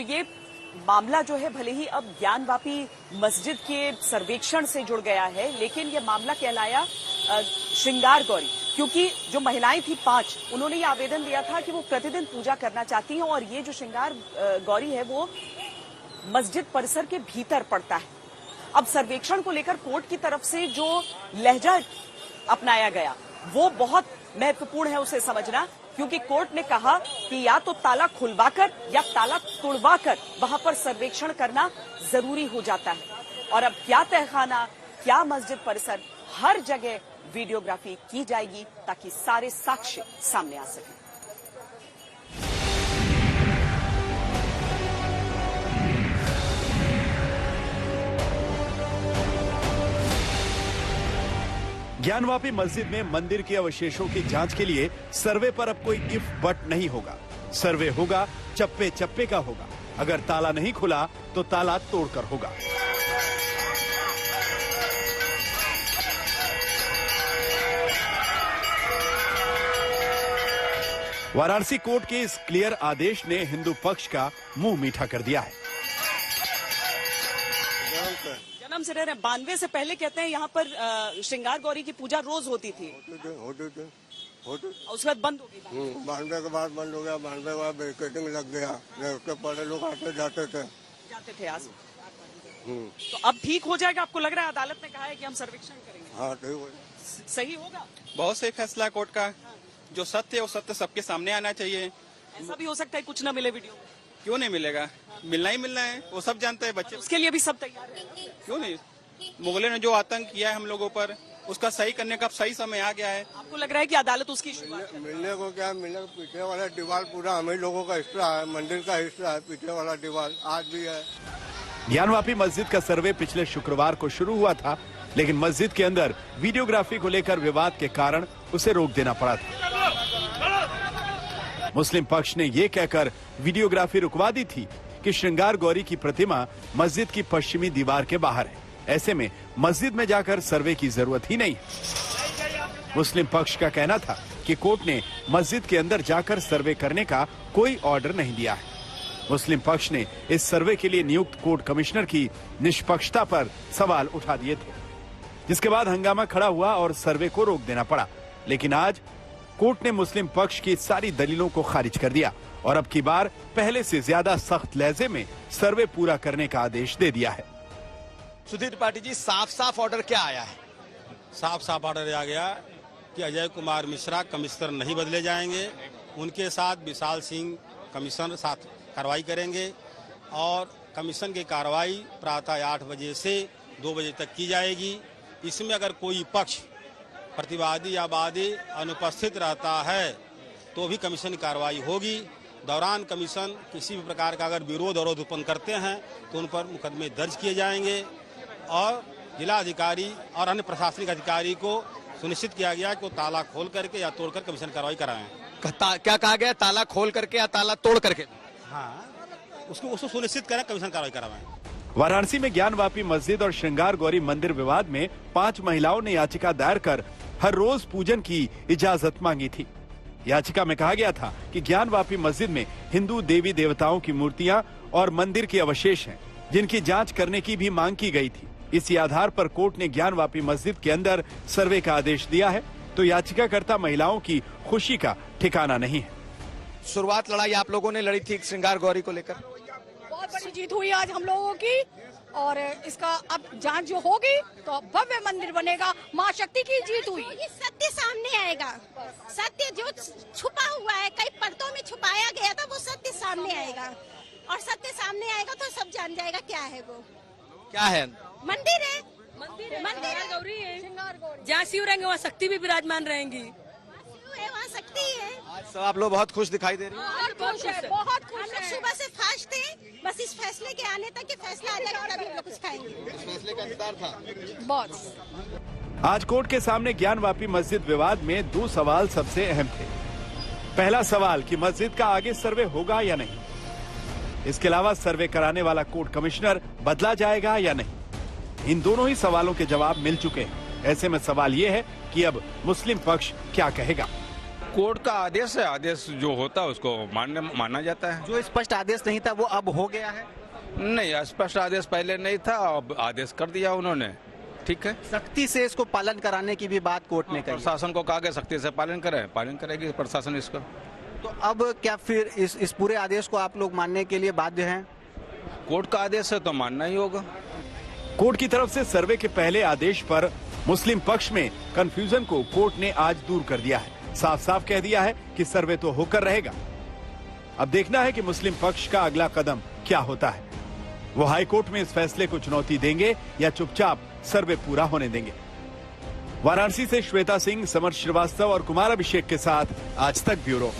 ये मामला जो है भले ही अब ज्ञानवापी मस्जिद के सर्वेक्षण से जुड़ गया है, लेकिन ये मामला कहलाया श्रृंगार गौरी, क्योंकि जो महिलाएं थी 5, उन्होंने ये आवेदन दिया था कि वो प्रतिदिन पूजा करना चाहती हैं और ये जो श्रृंगार गौरी है वो मस्जिद परिसर के भीतर पड़ता है। अब सर्वेक्षण को लेकर कोर्ट की तरफ से जो लहजा अपनाया गया वो बहुत महत्वपूर्ण है उसे समझना, क्योंकि कोर्ट ने कहा कि या तो ताला खुलवाकर या ताला तोड़वाकर वहां पर सर्वेक्षण करना जरूरी हो जाता है। और अब क्या तहखाना, क्या मस्जिद परिसर, हर जगह वीडियोग्राफी की जाएगी ताकि सारे साक्ष्य सामने आ सकें। ज्ञानवापी मस्जिद में मंदिर के अवशेषों की जांच के लिए सर्वे पर अब कोई इफ बट नहीं होगा। सर्वे होगा, चप्पे चप्पे का होगा। अगर ताला नहीं खुला तो ताला तोड़कर होगा। वाराणसी कोर्ट के इस क्लियर आदेश ने हिंदू पक्ष का मुंह मीठा कर दिया है। जन्म से रह रहे 92 से पहले कहते हैं यहाँ पर श्रृंगार गौरी की पूजा रोज होती थी। होते उसके बाद बंद हो गई। 92 के बाद बंद हो गया। 92 के बाद बैरिकेडिंग लग गया। उसके पहले लोग आते जाते थे आज। तो अब ठीक हो जाएगा, आपको लग रहा है? अदालत ने कहा है कि हम सर्वेक्षण करेंगे। हाँ, ठीक हो सही होगा। बहुत सही फैसला कोर्ट का। जो सत्य है वो सत्य सबके सामने आना चाहिए। ऐसा भी हो सकता है कुछ न मिले वीडियो। क्यों नहीं मिलेगा? मिलना ही मिलना है, वो सब जानते हैं बच्चे। उसके लिए भी सब तैयार है। क्यों नहीं? मुगलों ने जो आतंक किया है हम लोगों पर, उसका सही करने का सही समय आ गया है। आपको लग रहा है कि अदालत उसकी मिलने को क्या मिलने? पीछे वाला दीवार पूरा हम ही लोगों का हिस्सा है, मंदिर का हिस्सा है। पीछे वाला दीवार आज भी है। ज्ञानवापी मस्जिद का सर्वे पिछले शुक्रवार को शुरू हुआ था, लेकिन मस्जिद के अंदर वीडियोग्राफी को लेकर विवाद के कारण उसे रोक देना पड़ा था। मुस्लिम पक्ष ने यह कहकर वीडियोग्राफी रुकवा दी थी कि श्रृंगार गौरी की प्रतिमा मस्जिद की पश्चिमी दीवार के बाहर है। ऐसे में मस्जिद में जाकर सर्वे की जरूरत ही नहीं है। मुस्लिम पक्ष का कहना था कि कोर्ट ने मस्जिद के अंदर जाकर सर्वे करने का कोई ऑर्डर नहीं दिया है। मुस्लिम पक्ष ने इस सर्वे के लिए नियुक्त कोर्ट कमिश्नर की निष्पक्षता पर सवाल उठा दिए थे, जिसके बाद हंगामा खड़ा हुआ और सर्वे को रोक देना पड़ा। लेकिन आज कोर्ट ने मुस्लिम पक्ष की सारी दलीलों को खारिज कर दिया और अब की बार पहले से ज्यादा सख्त लहजे में सर्वे पूरा करने का आदेश दे दिया है। सुधीर त्रिपाठी जी, साफ साफ ऑर्डर क्या आया है? साफ साफ ऑर्डर आ गया कि अजय कुमार मिश्रा कमिश्नर नहीं बदले जाएंगे। उनके साथ विशाल सिंह कमिश्नर साथ कार्रवाई करेंगे और कमीशन की कार्रवाई प्रातः 8 बजे से 2 बजे तक की जाएगी। इसमें अगर कोई पक्ष प्रतिवादी या वादी अनुपस्थित रहता है तो भी कमीशन की कार्रवाई होगी। दौरान कमीशन किसी भी प्रकार का अगर विरोध अवरोध उत्पन्न करते हैं तो उन पर मुकदमे दर्ज किए जाएंगे और जिला अधिकारी और अन्य प्रशासनिक अधिकारी को सुनिश्चित किया गया कि वो ताला खोल करके या तोड़कर कमीशन कार्रवाई कराएं। क्या कहा गया? ताला खोल करके या ताला तोड़ करके? हाँ, उसको सुनिश्चित करें, कमीशन कार्रवाई कराएं। वाराणसी में ज्ञानवापी मस्जिद और श्रृंगार गौरी मंदिर विवाद में 5 महिलाओं ने याचिका दायर कर हर रोज पूजन की इजाजत मांगी थी। याचिका में कहा गया था कि ज्ञानवापी मस्जिद में हिंदू देवी देवताओं की मूर्तियां और मंदिर के अवशेष हैं, जिनकी जांच करने की भी मांग की गई थी। इसी आधार पर कोर्ट ने ज्ञानवापी मस्जिद के अंदर सर्वे का आदेश दिया है, तो याचिकाकर्ता महिलाओं की खुशी का ठिकाना नहीं है। शुरुआत लड़ाई आप लोगों ने लड़ी थी श्रृंगार गौरी को लेकर। बहुत बड़ी जीत हुई आज हम लोगों की और इसका अब जांच जो होगी तो भव्य मंदिर बनेगा। माँ शक्ति की जीत हुई। सत्य सामने आएगा। सत्य जो छुपा हुआ है, कई परतों में छुपाया गया था, वो सत्य सामने आएगा और सत्य सामने आएगा तो सब जान जाएगा क्या है वो। क्या है? मंदिर है। मंदिर गौरी है। जहाँ शिव रहेंगे वहाँ शक्ति भी विराजमान रहेंगी। वहाँ शक्ति है। आज तो आप लोग बहुत खुश दिखाई दे रही हैं। बहुत खुश है, बहुत खुश हम लोग है। सुबह से फास्ट थे, बस इस फैसले के आने तक, कि फैसला आ जाएगा तभी हम लोग कुछ खाएंगे। इस फैसले का इंतजार था बहुत। आज कोर्ट के सामने ज्ञानवापी मस्जिद विवाद में 2 सवाल सबसे अहम थे। पहला सवाल कि मस्जिद का आगे सर्वे होगा या नहीं। इसके अलावा सर्वे कराने वाला कोर्ट कमिश्नर बदला जाएगा या नहीं। इन दोनों ही सवालों के जवाब मिल चुके हैं। ऐसे में सवाल ये है कि अब मुस्लिम पक्ष क्या कहेगा। कोर्ट का आदेश है, आदेश जो होता है उसको माना जाता है। जो स्पष्ट आदेश नहीं था वो अब हो गया है। नहीं, स्पष्ट आदेश पहले नहीं था, अब आदेश कर दिया उन्होंने, ठीक है। सख्ती से इसको पालन कराने की भी बात कोर्ट ने कही। प्रशासन को कहा कि सख्ती से पालन करेगी प्रशासन इसका। तो अब क्या फिर इस पूरे आदेश को आप लोग मानने के लिए बाध्य हैं? कोर्ट का आदेश है तो मानना ही होगा। कोर्ट की तरफ से सर्वे के पहले आदेश पर मुस्लिम पक्ष में कंफ्यूजन को कोर्ट ने आज दूर कर दिया है। साफ साफ कह दिया है कि सर्वे तो होकर रहेगा। अब देखना है कि मुस्लिम पक्ष का अगला कदम क्या होता है। वो हाई कोर्ट में इस फैसले को चुनौती देंगे या चुपचाप सर्वे पूरा होने देंगे। वाराणसी से श्वेता सिंह, समर श्रीवास्तव और कुमार अभिषेक के साथ आज तक ब्यूरो।